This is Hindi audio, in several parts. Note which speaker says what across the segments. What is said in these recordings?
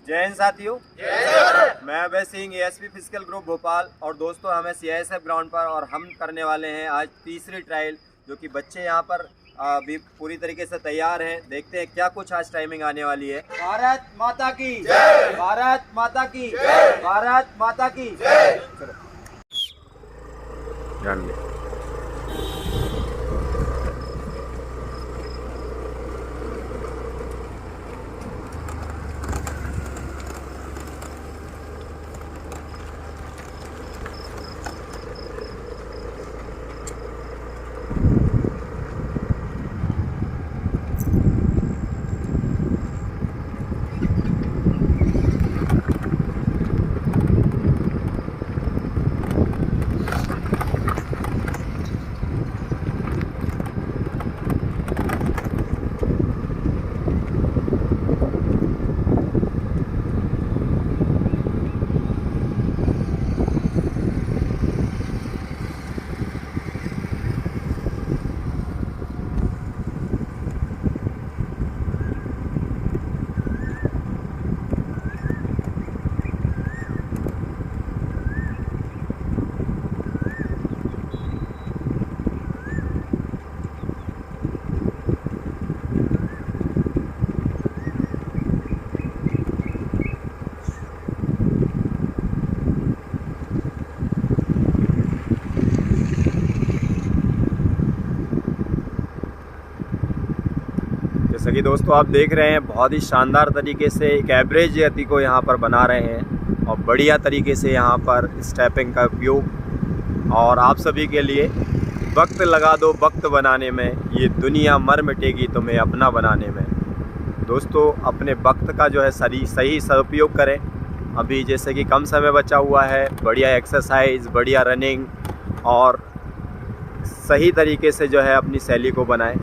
Speaker 1: जय हिंद साथियों, मैं Abhay Singh, ASP physical group Bhopal. और दोस्तों, हमें सीआईएसएफ ग्राउंड पर और हम करने वाले हैं आज तीसरी ट्रायल, जो कि बच्चे यहाँ पर भी पूरी तरीके से तैयार हैं। देखते हैं क्या कुछ आज टाइमिंग आने वाली है। भारत माता की जय, भारत माता की जय, भारत माता की जय। चलो ध्यान दें। जैसा कि दोस्तों आप देख रहे हैं, बहुत ही शानदार तरीके से एक एवरेज गति को यहाँ पर बना रहे हैं और बढ़िया तरीके से यहाँ पर स्टेपिंग का उपयोग। और आप सभी के लिए वक्त लगा दो वक्त बनाने में, ये दुनिया मर मिटेगी तुम्हें अपना बनाने में। दोस्तों, अपने वक्त का जो है सही सदुपयोग करें। अभी जैसे कि कम समय बचा हुआ है, बढ़िया एक्सरसाइज, बढ़िया रनिंग और सही तरीके से जो है अपनी शैली को बनाएं।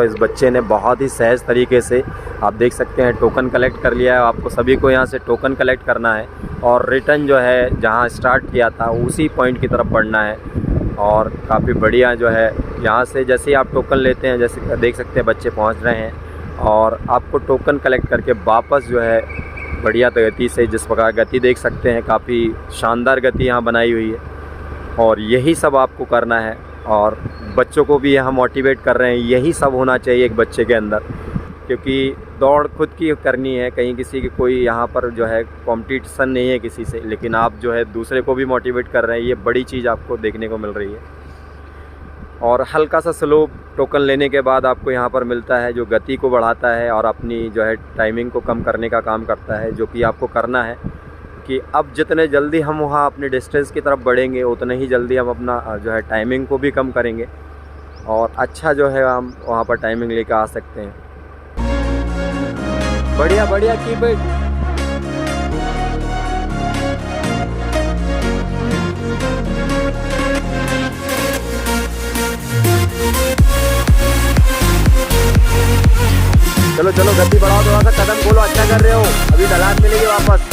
Speaker 1: और इस बच्चे ने बहुत ही सहज तरीके से, आप देख सकते हैं, टोकन कलेक्ट कर लिया है। आपको सभी को यहाँ से टोकन कलेक्ट करना है और रिटर्न जो है जहाँ स्टार्ट किया था उसी पॉइंट की तरफ बढ़ना है। और काफ़ी बढ़िया जो है यहाँ से जैसे ही आप टोकन लेते हैं, जैसे देख सकते हैं बच्चे पहुँच रहे हैं और आपको टोकन कलेक्ट करके वापस जो है बढ़िया गति से, जिस प्रकार गति देख सकते हैं, काफ़ी शानदार गति यहाँ बनाई हुई है। और यही सब आपको करना है और बच्चों को भी यहाँ मोटिवेट कर रहे हैं। यही सब होना चाहिए एक बच्चे के अंदर, क्योंकि दौड़ खुद की करनी है, कहीं किसी की कोई यहाँ पर जो है कंपटीशन नहीं है किसी से, लेकिन आप जो है दूसरे को भी मोटिवेट कर रहे हैं। ये बड़ी चीज़ आपको देखने को मिल रही है। और हल्का सा स्लो टोकन लेने के बाद आपको यहाँ पर मिलता है जो गति को बढ़ाता है और अपनी जो है टाइमिंग को कम करने का काम करता है, जो कि आपको करना है कि अब जितने जल्दी हम वहाँ अपने डिस्टेंस की तरफ बढ़ेंगे उतने ही जल्दी हम अपना जो है टाइमिंग को भी कम करेंगे और अच्छा जो है हम वहाँ पर टाइमिंग लेकर आ सकते हैं। बढ़िया बढ़िया कीप इट। चलो चलो गति बढ़ाओ, थोड़ा सा कदम खोलो, अच्छा कर रहे हो, अभी ढलान मिलेगी वापस।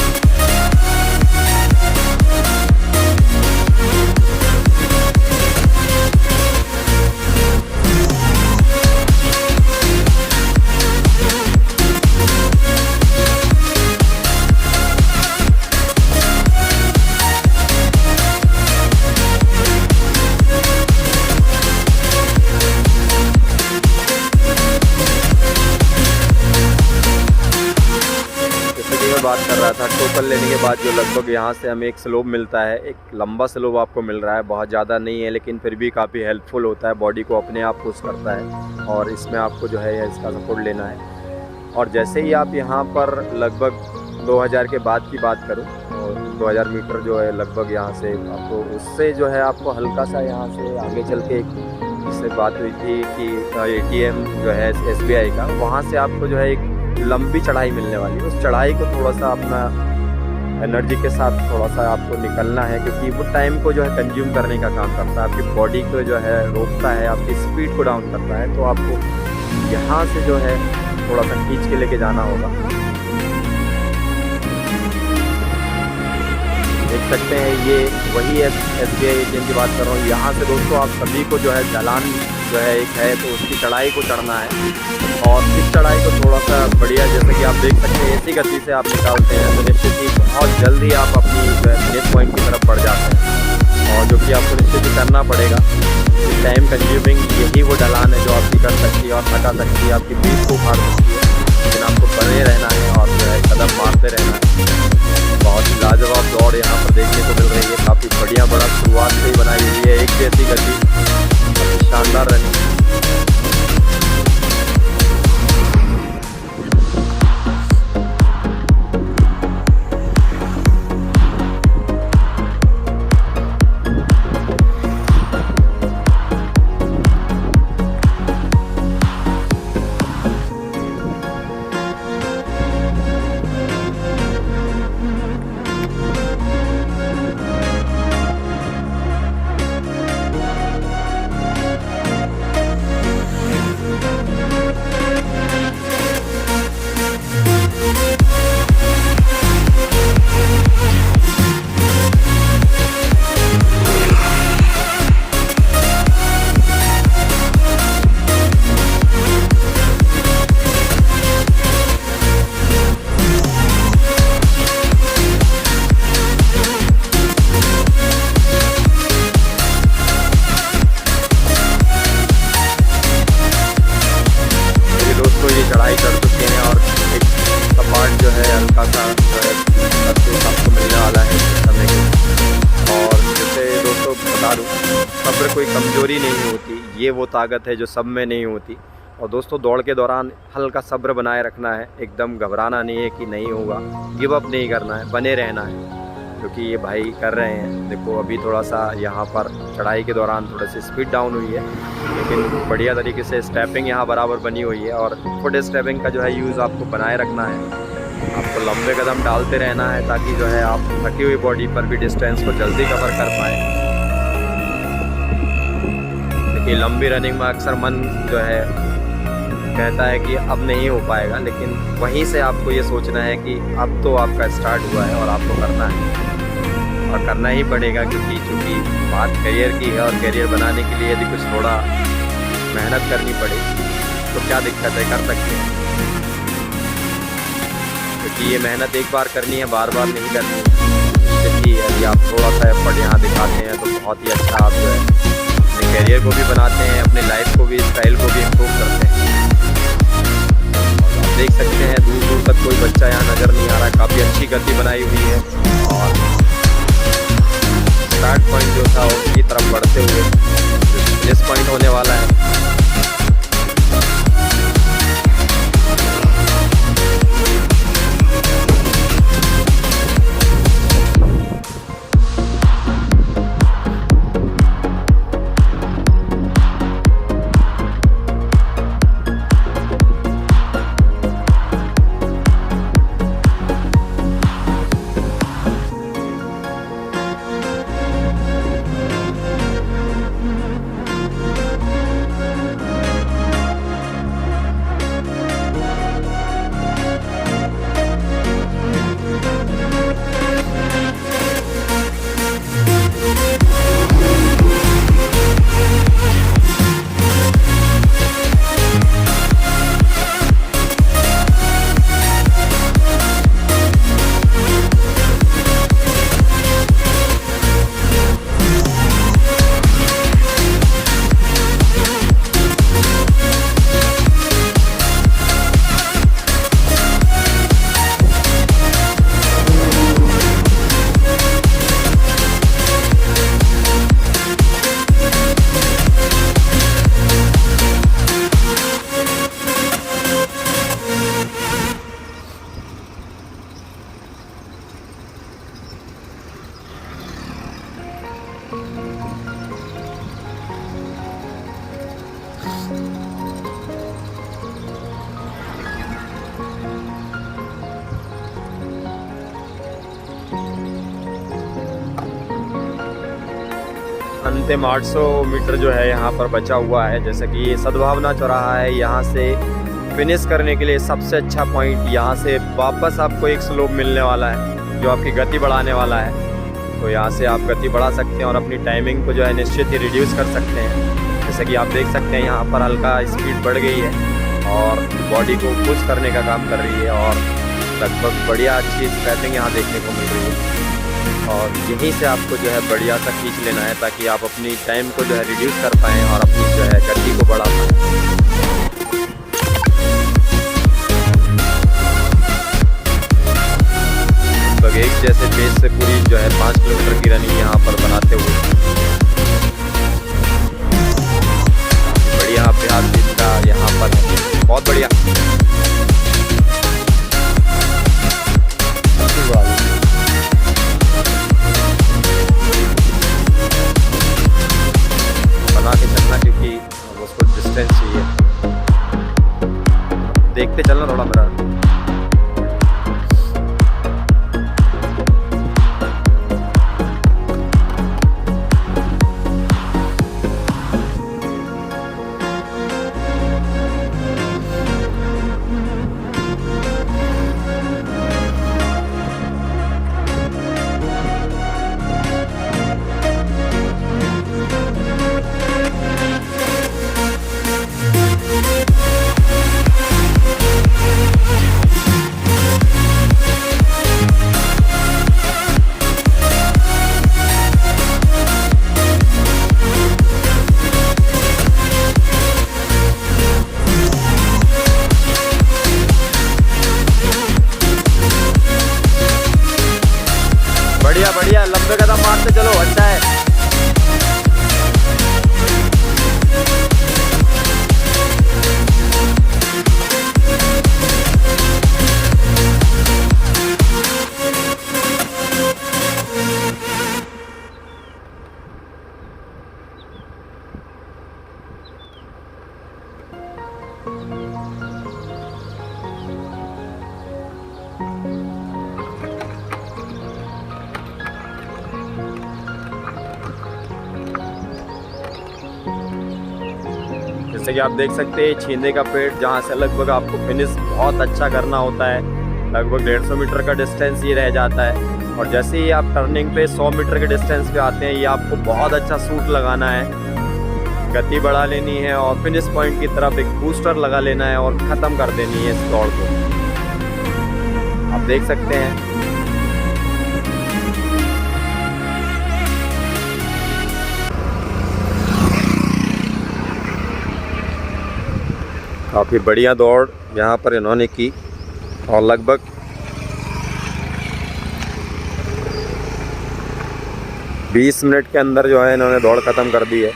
Speaker 1: बात कर रहा था टोकन लेने के बाद जो लगभग यहाँ से हमें एक स्लोप मिलता है, एक लंबा स्लोप आपको मिल रहा है, बहुत ज़्यादा नहीं है लेकिन फिर भी काफ़ी हेल्पफुल होता है, बॉडी को अपने आप पुश करता है और इसमें आपको जो है इसका सपोर्ट लेना है। और जैसे ही आप यहाँ पर लगभग 2000 के बाद की बात करूँ और 2000 मीटर जो है लगभग यहाँ से आपको, उससे जो है आपको हल्का सा यहाँ से आगे चल के इससे बात हुई थी कि ATM जो है SBI का, वहाँ से आपको जो है एक लंबी चढ़ाई मिलने वाली है। उस चढ़ाई को थोड़ा सा अपना एनर्जी के साथ थोड़ा सा आपको निकलना है, क्योंकि वो टाइम को जो है कंज्यूम करने का काम करता है, आपकी बॉडी को जो है रोकता है, आपकी स्पीड को डाउन करता है। तो आपको यहाँ से जो है थोड़ा सा खींच के लेके जाना होगा। देख सकते हैं ये वही SBI ATM की बात कर रहा हूँ। यहाँ से दोस्तों आप सभी को जो है ढलान जो है एक है तो उसकी चढ़ाई को चढ़ना है और इस चढ़ाई को थोड़ा सा बढ़िया, जैसे कि आप देख सकते हैं ऐसी गति से आप निकालते हैं तो निश्चित ही बहुत जल्दी आप अपनी फिनिश पॉइंट की तरफ बढ़ जाते हैं। और जो कि आपको निश्चित ही करना पड़ेगा, टाइम कंज्यूमिंग यही वो ढलान है जो आपकी कर सकती है और थका सकती है, आपकी बीच को उखाड़ सकती है, लेकिन आपको बने रहना है और जो है कदम मारते रहना है। बहुत ही लाजवाब दौड़ यहाँ पर देखने को मिल रही है, काफ़ी बढ़िया बड़ा शुरुआत से ही बनाई हुई है, एक जैसी गति, शानदार रनिंग। चढ़ाई कर चुके हैं और एक सपाट जो है हल्का सा जो है आपको मिलने वाला है समय के। और जैसे दोस्तों बता दूँ, सब्र कोई कमज़ोरी नहीं होती, ये वो ताकत है जो सब में नहीं होती। और दोस्तों दौड़ के दौरान हल्का सब्र बनाए रखना है, एकदम घबराना नहीं है कि नहीं होगा, गिव अप नहीं करना है, बने रहना है, क्योंकि ये भाई कर रहे हैं। देखो अभी थोड़ा सा यहाँ पर चढ़ाई के दौरान थोड़ी सी स्पीड डाउन हुई है, लेकिन बढ़िया तरीके से स्टेपिंग यहाँ बराबर बनी हुई है। और छोटे स्टेपिंग का जो है यूज़ आपको बनाए रखना है, आपको लंबे कदम डालते रहना है ताकि जो है आप थकी हुई बॉडी पर भी डिस्टेंस को जल्दी कवर कर पाए। देखिए लंबी रनिंग में अक्सर मन जो है कहता है कि अब नहीं हो पाएगा, लेकिन वहीं से आपको ये सोचना है कि अब तो आपका स्टार्ट हुआ है और आपको करना है और करना ही पड़ेगा, क्योंकि चूँकि बात करियर की है और करियर बनाने के लिए यदि कुछ थोड़ा मेहनत करनी पड़े तो क्या दिक्कत है, कर सकते हैं। क्योंकि ये मेहनत एक बार करनी है, बार बार नहीं करनी है। क्योंकि यदि आप थोड़ा सा एफर्ट यहाँ दिखाते हैं तो बहुत ही अच्छा आप जो है अपने करियर को भी बनाते हैं, अपने लाइफ को भी, स्टाइल को भी इम्प्रूव करते हैं। और आप देख सकते हैं दूर दूर तक कोई बच्चा यहाँ नज़र नहीं आ रहा, काफ़ी अच्छी गति बनाई हुई है और स्टार्ट पॉइंट जो था उसकी तरफ बढ़ते हुए फिनिश पॉइंट होने वाला है। अंतिम 800 मीटर जो है यहाँ पर बचा हुआ है। जैसे कि ये सद्भावना चौराहा है, यहाँ से फिनिश करने के लिए सबसे अच्छा पॉइंट, यहाँ से वापस आपको एक स्लोप मिलने वाला है जो आपकी गति बढ़ाने वाला है। तो यहाँ से आप गति बढ़ा सकते हैं और अपनी टाइमिंग को जो है निश्चित ही रिड्यूस कर सकते हैं। जैसे कि आप देख सकते हैं यहाँ पर हल्का स्पीड बढ़ गई है और बॉडी को पुश करने का काम कर रही है और लगभग बढ़िया अच्छी स्ट्रैपिंग यहाँ देखने को मिल रही है। और यहीं से आपको जो है बढ़िया सा खींच लेना है ताकि आप अपनी टाइम को जो है रिड्यूस कर पाएँ और अपनी जो है गति को बढ़ा पाएँ। लगभग एक जैसे पेस से पूरी जो है 5 किलोमीटर की रनिंग यहाँ पर बनाते हुए बढ़िया अभ्यास इसका यहाँ पर है, बहुत बढ़िया। बना के चलना क्योंकि उसको डिस्टेंस चाहिए, देखते चलना थोड़ा मेरा। बढ़िया बढ़िया, लंबे कदम मारते चलो, अच्छा है। जैसे कि आप देख सकते हैं छींदे का पेड़, जहाँ से लगभग आपको फिनिश बहुत अच्छा करना होता है। लगभग 150 मीटर का डिस्टेंस ये रह जाता है। और जैसे ही आप टर्निंग पे 100 मीटर के डिस्टेंस पे आते हैं, ये आपको बहुत अच्छा सूट लगाना है, गति बढ़ा लेनी है और फिनिश पॉइंट की तरफ एक बूस्टर लगा लेना है और ख़त्म कर देनी है इस दौड़ को। आप देख सकते हैं काफ़ी बढ़िया दौड़ यहाँ पर इन्होंने की और लगभग 20 मिनट के अंदर जो है इन्होंने दौड़ ख़त्म कर दी है।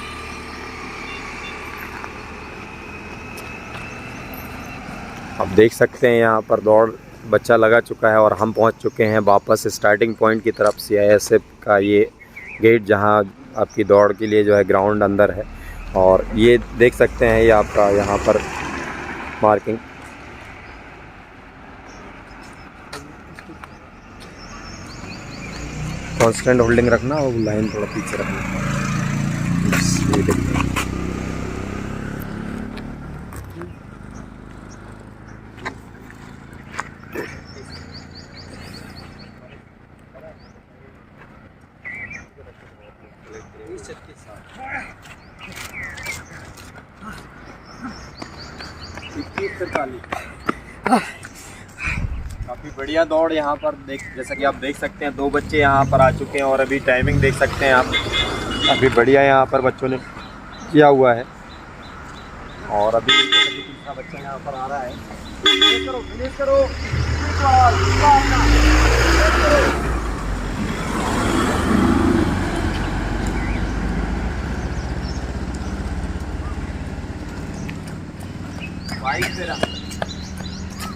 Speaker 1: आप देख सकते हैं यहाँ पर दौड़ बच्चा लगा चुका है और हम पहुँच चुके हैं वापस स्टार्टिंग पॉइंट की तरफ। CISF का ये गेट, जहाँ आपकी दौड़ के लिए जो है ग्राउंड अंदर है। और ये देख सकते हैं ये आपका यहाँ पर मार्किंग। कांस्टेंट होल्डिंग रखना और लाइन थोड़ा पीछे रखना। ये देखिए काफ़ी बढ़िया दौड़ यहाँ पर जैसा कि आप देख सकते हैं 2 बच्चे यहाँ पर आ चुके हैं और अभी टाइमिंग देख सकते हैं आप। काफ़ी बढ़िया यहाँ पर बच्चों ने किया हुआ है। और अभी तीसरा बच्चा यहाँ पर आ रहा है। फिनिश करो।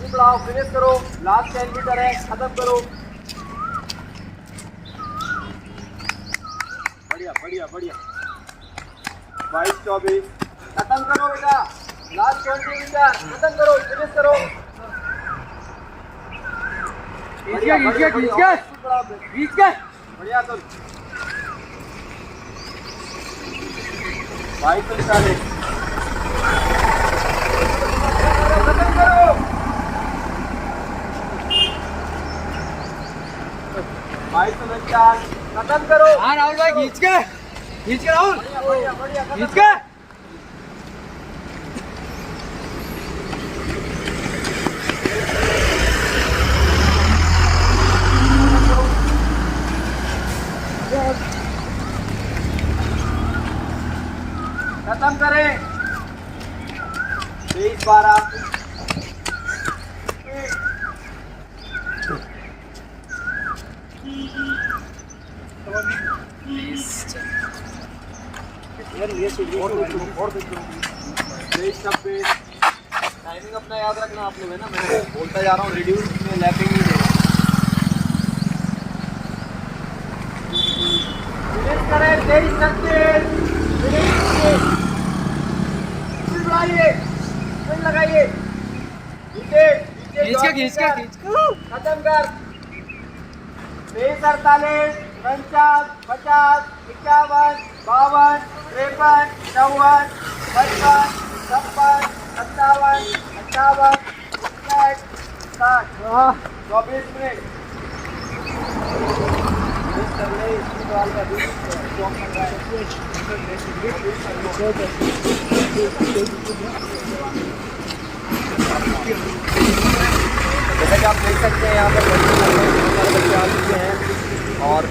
Speaker 1: बढ़ाओ, फिनिश करो। लास्ट 10 मीटर है, खत्म करो। बढ़िया बढ़िया बढ़िया। 22-24 खत्म करो बेटा। लास्ट 20 मीटर खत्म करो, फिनिश करो। बढ़िया तुम 22-40 खत्म करो। 22-49 खत्म करो।
Speaker 2: हाँ राहुल भाई, खींच के राहुल, खींच के।
Speaker 1: खत्म करें। 23-12 टाइमिंग अपना याद रखना आप लोग, है ना। मैं बोलता जा रहा हूँ रिड्यूस में लैपिंग नहीं देगा। फिनिश करें 23-36 लगाइए, लगाइए।
Speaker 2: खींच के
Speaker 1: खत्म कर। 23-48 49 50 51 52 53 54 55 56 57 58 59 60 24 मिनट। जैसा कि आप देख सकते हैं यहाँ पर बच्चे आ चुके हैं और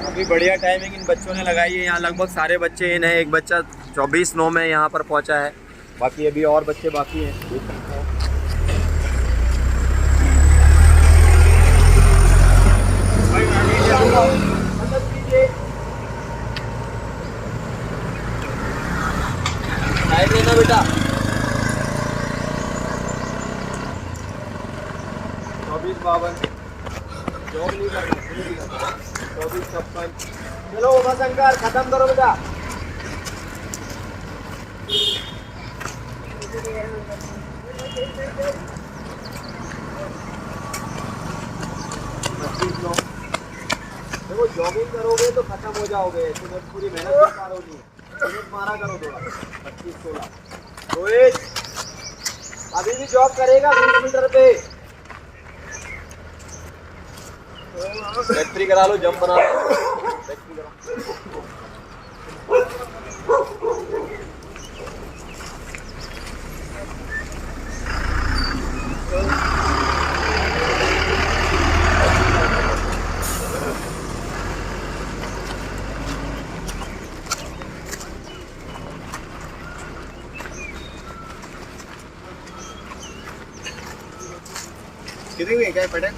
Speaker 1: काफ़ी बढ़िया टाइमिंग इन बच्चों ने लगाई है। यहाँ लगभग सारे बच्चे इन हैं। एक बच्चा 24-9 में यहाँ पर पहुँचा है, बाकी अभी और बच्चे बाकी हैं। टाइम लेना बेटा। 24-52 जॉब नहीं करना। 24-56 चलो उमाशंकर खत्म करो बेटा। देखो जॉगिंग करोगे तो खत्म हो जाओगे, तुम्हें पूरी मेहनत बेकार होगी। रोहित मारा करो थोड़ा, 25-16। रोहित अभी भी जॉब करेगा 20 मीटर पे। बैटरी करा लो, जंप बना लो, बैटरी करा।
Speaker 2: किती वेळ काय पडेल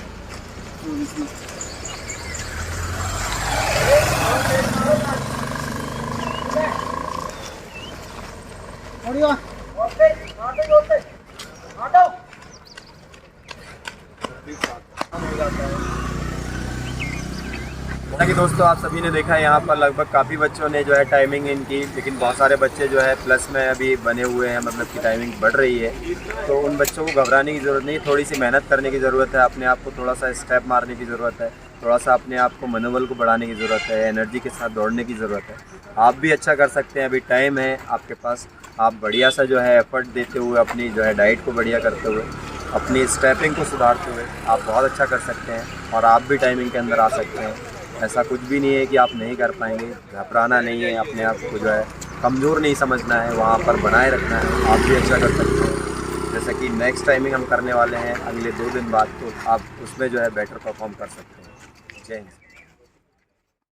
Speaker 1: जैसा कि दोस्तों आप सभी ने देखा, यहाँ पर लगभग काफ़ी बच्चों ने जो है टाइमिंग इनकी, लेकिन बहुत सारे बच्चे जो है प्लस में अभी बने हुए हैं, मतलब कि टाइमिंग बढ़ रही है। तो उन बच्चों को घबराने की ज़रूरत नहीं, थोड़ी सी मेहनत करने की ज़रूरत है, अपने आप को थोड़ा सा स्टेप मारने की ज़रूरत है, थोड़ा सा अपने आप को मनोबल को बढ़ाने की ज़रूरत है, एनर्जी के साथ दौड़ने की ज़रूरत है। आप भी अच्छा कर सकते हैं, अभी टाइम है आपके पास। आप बढ़िया सा जो है एफर्ट देते हुए, अपनी जो है डाइट को बढ़िया करते हुए, अपनी स्टेपिंग को सुधारते हुए आप बहुत अच्छा कर सकते हैं और आप भी टाइमिंग के अंदर आ सकते हैं। ऐसा कुछ भी नहीं है कि आप नहीं कर पाएंगे, घबराना नहीं है, अपने आप को जो है कमज़ोर नहीं समझना है, वहाँ पर बनाए रखना है, आप भी अच्छा कर सकते हैं। जैसा कि नेक्स्ट टाइमिंग हम करने वाले हैं अगले 2 दिन बाद, तो आप उसमें जो है बेटर परफॉर्म कर सकते हैं। जय हिंद।